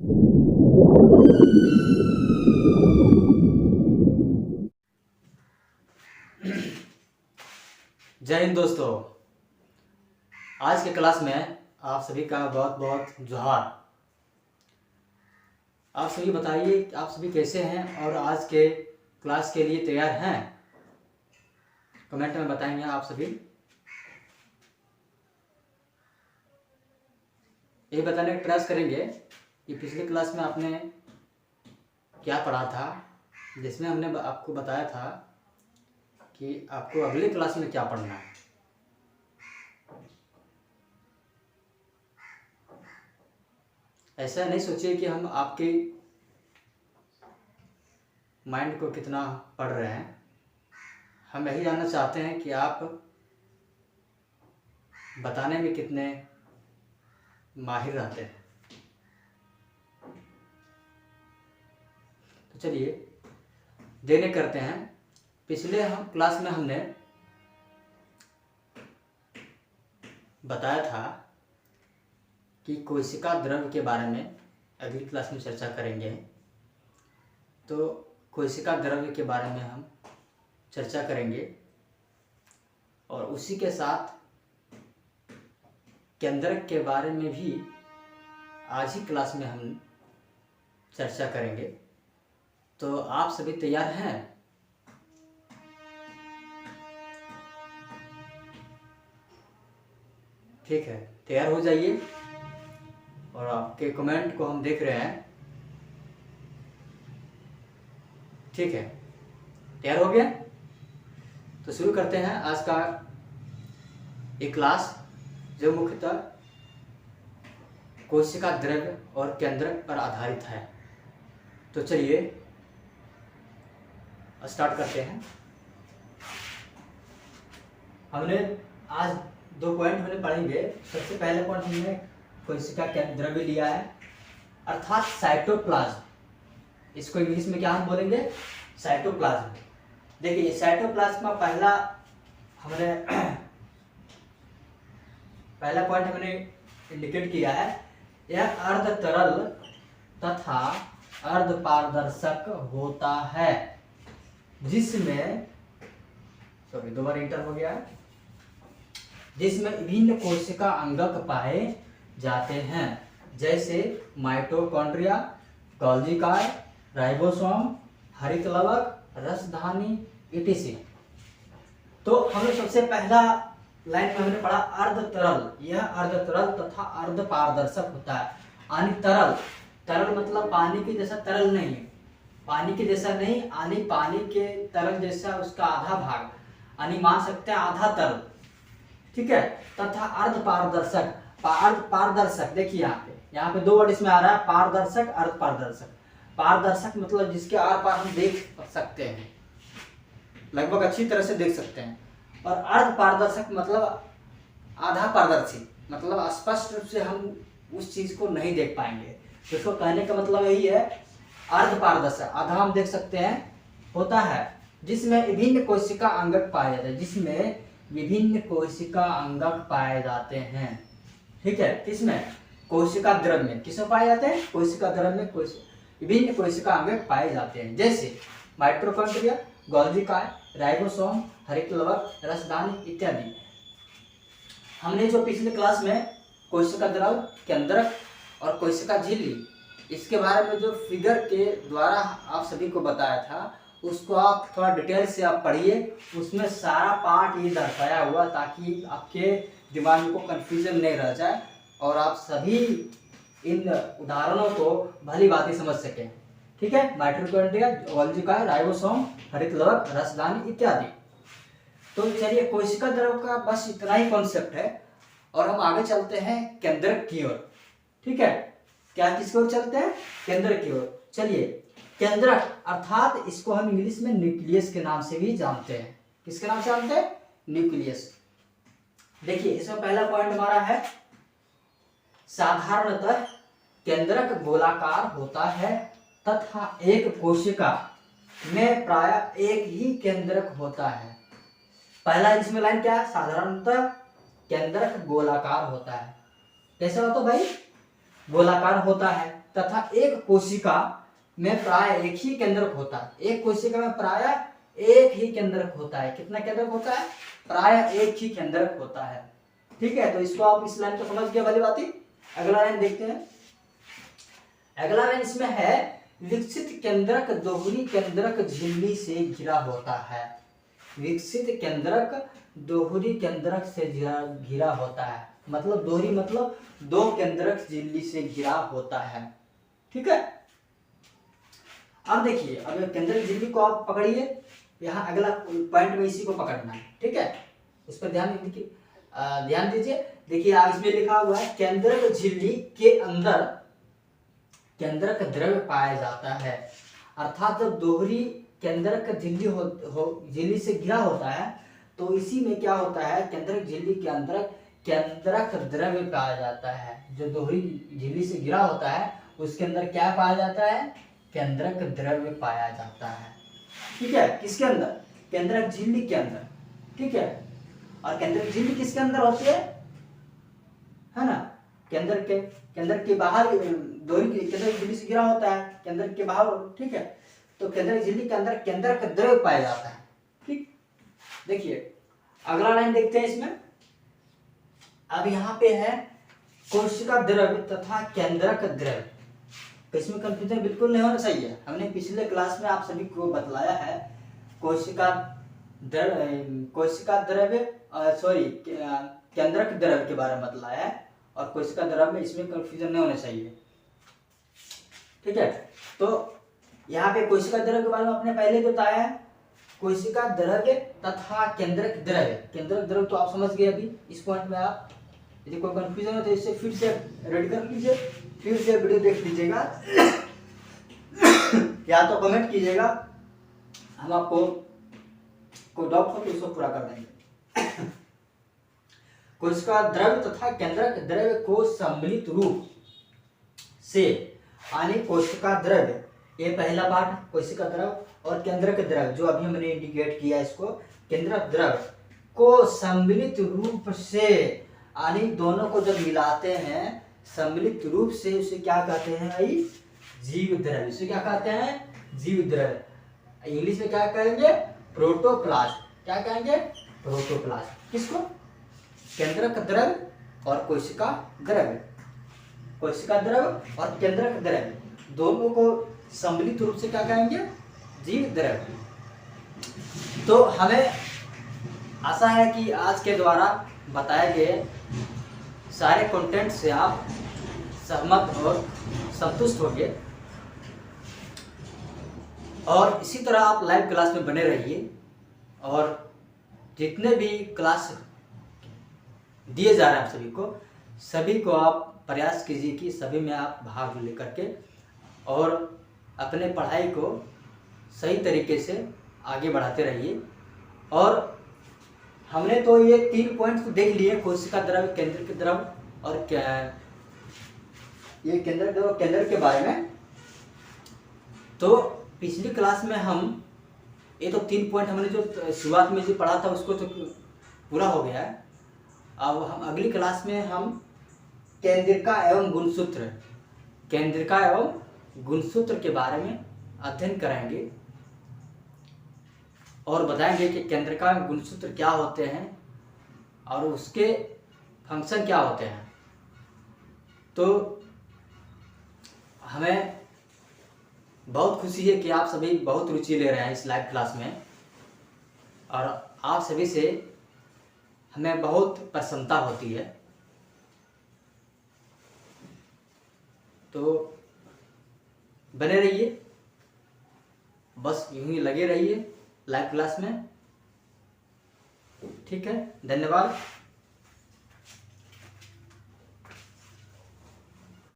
जय हिंद दोस्तों। आज के क्लास में आप सभी का बहुत बहुत जोहार। आप सभी बताइए आप सभी कैसे हैं और आज के क्लास के लिए तैयार हैं? कमेंट में बताएंगे आप सभी। ये बताने का प्रयास करेंगे कि पिछले क्लास में आपने क्या पढ़ा था, जिसमें हमने आपको बताया था कि आपको अगले क्लास में क्या पढ़ना है। ऐसा नहीं सोचिए कि हम आपके माइंड को कितना पढ़ रहे हैं। हम यही जानना चाहते हैं कि आप बताने में कितने माहिर रहते हैं। तो चलिए देने करते हैं। पिछले क्लास में हमने बताया था कि कोशिका द्रव्य के बारे में अगली क्लास में चर्चा करेंगे। तो कोशिका द्रव्य के बारे में हम चर्चा करेंगे और उसी के साथ केंद्रक के बारे में भी आज ही क्लास में हम चर्चा करेंगे। तो आप सभी तैयार हैं? ठीक है, तैयार हो जाइए और आपके कमेंट को हम देख रहे हैं। ठीक है, तैयार हो गया? तो शुरू करते हैं आज का एक क्लास जो मुख्यतः कोशिका द्रव्य और केंद्रक पर आधारित है। तो चलिए स्टार्ट करते हैं। हमने आज 2 पॉइंट हमने पढ़ेंगे। सबसे पहले पॉइंट हमने कोशिका द्रव्य लिया है, अर्थात साइटोप्लाज्म। इसको इंग्लिश में क्या हम बोलेंगे? साइटोप्लाज्म। देखिए साइटोप्लाज्म का पहला पॉइंट हमने इंडिकेट किया है। यह अर्ध तरल तथा अर्ध पारदर्शक होता है, जिसमें दोबारा इंटर हो गया है, जिसमें विभिन्न कोशिका अंगक पाए जाते हैं, जैसे माइटोकॉन्ड्रिया, गोल्गी काय, राइबोसोम, हरित लवक, रसधानी etc। तो हमने सबसे पहला लाइन में हमने पढ़ा अर्ध तरल। यह अर्ध तरल तथा अर्ध पारदर्शक होता है। यानी तरल मतलब पानी के जैसा तरल नहीं है, पानी के जैसा नहीं, यानी पानी के तरल जैसा उसका आधा भाग, यानी मान सकते हैं आधा तरल। ठीक है, तथा अर्ध पारदर्शक। अर्ध पारदर्शक देखिए यहाँ पे 2 वर्ड इसमें आ रहा है, पारदर्शक, अर्ध पारदर्शक। पारदर्शक मतलब जिसके आर पार हम देख सकते हैं, लगभग अच्छी तरह से देख सकते हैं। और अर्ध पारदर्शक मतलब आधा पारदर्शी, मतलब स्पष्ट रूप से हम उस चीज को नहीं देख पाएंगे। तो इसको कहने का मतलब यही है, अर्ध पारदर्शक आधा हम देख सकते हैं होता है, जिसमें विभिन्न कोशिका अंगक पाए जाते हैं, जिसमें विभिन्न कोशिका अंगक पाए जाते हैं। ठीक है, किसमें? कोशिका द्रव्य में। किसमें पाए जाते हैं? कोशिका द्रव्य में विभिन्न कोशिका अंगक पाए जाते हैं, जैसे माइटोकॉन्ड्रिया, गोल्गी काय, राइबोसोम, हरित लवक, रसधानी इत्यादि। हमने जो पिछले क्लास में कोशिका द्रव्य, केंद्रक और कोशिका झिल्ली, इसके बारे में जो फिगर के द्वारा आप सभी को बताया था, उसको आप थोड़ा डिटेल से आप पढ़िए। उसमें सारा पार्ट ये दर्शाया हुआ, ताकि आपके दिमाग में को कंफ्यूजन नहीं रह जाए और आप सभी इन उदाहरणों को भली भांति समझ सकें। ठीक है, माइटोकॉन्ड्रिया, गोल्गी काय, राइबोसोम, हरित लवक, रसधानी इत्यादि। तो चलिए कोशिका द्रव्य का बस इतना ही कॉन्सेप्ट है और हम आगे चलते हैं केंद्रक की ओर। ठीक है, क्या किसकी ओर चलते हैं? केंद्रक की ओर। चलिए केंद्रक अर्थात इसको हम इंग्लिश में न्यूक्लियस के नाम से भी जानते हैं। किसके नाम से जानते हैं? न्यूक्लियस। देखिए इसमें पहला पॉइंट हमारा है, साधारणतः केंद्रक गोलाकार होता है तथा एक कोशिका में प्रायः एक ही केंद्रक होता है। पहला इसमें लाइन क्या है? साधारणतः केंद्रक गोलाकार होता है। कैसे होता भाई? गोलाकार होता है। तथा एक कोशिका में प्राय एक ही केंद्रक होता है। एक कोशिका में प्राय एक ही केंद्रक होता है। कितना केंद्रक होता है? प्राय एक ही केंद्रक होता है। ठीक है, तो इसको आप इस लाइन को समझ गए वाली बात ही। अगला लाइन देखते हैं। अगला लाइन इसमें है, विकसित केंद्रक दोहरी केंद्रक झिल्ली से घिरा होता है। विकसित केंद्रक दोहरी केंद्रक से घिरा होता है, मतलब दोहरी मतलब दो केंद्रक झिल्ली से घिरा होता है। ठीक है, अब देखिए, अब केंद्रक झिल्ली को आप पकड़िए, यहाँ अगला पॉइंट में इसी को पकड़ना है। ठीक है, उस पर ध्यान दीजिए। देखिए इसमें लिखा हुआ है, केंद्रक झिल्ली के अंदर केंद्रक द्रव्य पाया जाता है। अर्थात जब दोहरी केंद्रक झिल्ली से घिरा होता है तो इसी में क्या होता है, केंद्रक झिल्ली के अंदर केंद्रक द्रव्य पाया जाता है। जो दोहरी झिल्ली से घिरा होता है उसके अंदर क्या पाया जाता है? केंद्रक द्रव्य पाया जाता है। ठीक है, किसके अंदर? केंद्रक झिल्ली के अंदर। ठीक है, और केंद्रक झिल्ली किसके अंदर होती है ना? केंद्र के बाहर दोहरी केंद्रक झिल्ली से घिरा होता है, केंद्र के बाहर। ठीक है, तो केंद्रक झिल्ली के अंदर केंद्रक द्रव्य पाया जाता है। ठीक, देखिए अगला लाइन देखते हैं इसमें। अब यहाँ पे है कोशिका द्रव्य तथा केंद्रक द्रव्य। इसमें कंफ्यूजन बिल्कुल नहीं होना चाहिए। हमने पिछले क्लास में आप सभी को बतलाया है, कोशिका द्रव्य केंद्रक द्रव्य के बारे में बतलाया है, और कोशिका द्रव्य में इसमें कंफ्यूजन नहीं होना चाहिए। ठीक है, तो यहाँ पे कोशिका द्रव्य के बारे में आपने पहले बताया है, कोशिका द्रव्य तथा केंद्रक द्रव्य। केंद्रक द्रव्य तो आप समझ गए अभी इस पॉइंट में। आप यदि कोई कंफ्यूजन हो तो इससे फिर से रेडी कर लीजिए, फिर से वीडियो देख लीजिएगा या तो कमेंट कीजिएगा, हम आपको कोई डाउट हो तो उसको पूरा कर देंगे। कोशिका द्रव्य तथा केंद्रक द्रव्य को सम्मिलित रूप से, यानी कोशिका द्रव्य, ये पहला पार्ट कोशिका द्रव्य, और केंद्रक द्रव्य जो अभी हमने इंडिकेट किया इसको, केंद्रक द्रव्य को सम्मिलित रूप से, यानी दोनों को जब मिलाते हैं सम्मिलित रूप से, उसे क्या कहते हैं भाई? जीव द्रव्य। इसे क्या कहते हैं? जीव द्रव्य। इंग्लिश में क्या कहेंगे? प्रोटोप्लाज्म। क्या कहेंगे? प्रोटोप्लाज्म। किसको? केंद्रक द्रव्य और कोशिका द्रव्य। कोशिका द्रव्य और केंद्रक द्रव्य दोनों को सम्मिलित रूप से क्या कहेंगे? जीव द्रव्य। तो हमें आशा है कि आज के द्वारा बताए गए सारे कंटेंट से आप सहमत और संतुष्ट होंगे, और इसी तरह आप लाइव क्लास में बने रहिए, और जितने भी क्लास दिए जा रहे हैं आप सभी को आप प्रयास कीजिए कि सभी में आप भाग लेकर के और अपने पढ़ाई को सही तरीके से आगे बढ़ाते रहिए। और हमने तो ये 3 पॉइंट्स देख लिए, कोशिका द्रव्य, केंद्रक द्रव्य और ये केंद्रक द्रव्य केंद्र के बारे में। तो पिछली क्लास में हम ये तो 3 पॉइंट हमने जो शुरुआत में जो पढ़ा था उसको तो पूरा हो गया है। अब हम अगली क्लास में हम केंद्रिका एवं गुणसूत्र के बारे में अध्ययन करेंगे, और बताएंगे कि केंद्रिका एवं गुणसूत्र क्या होते हैं और उसके फंक्शन क्या होते हैं। तो हमें बहुत खुशी है कि आप सभी बहुत रुचि ले रहे हैं इस लाइव क्लास में, और आप सभी से हमें बहुत प्रसन्नता होती है। तो बने रहिए, बस यूं ही लगे रहिए लाइव क्लास में। ठीक है, धन्यवाद।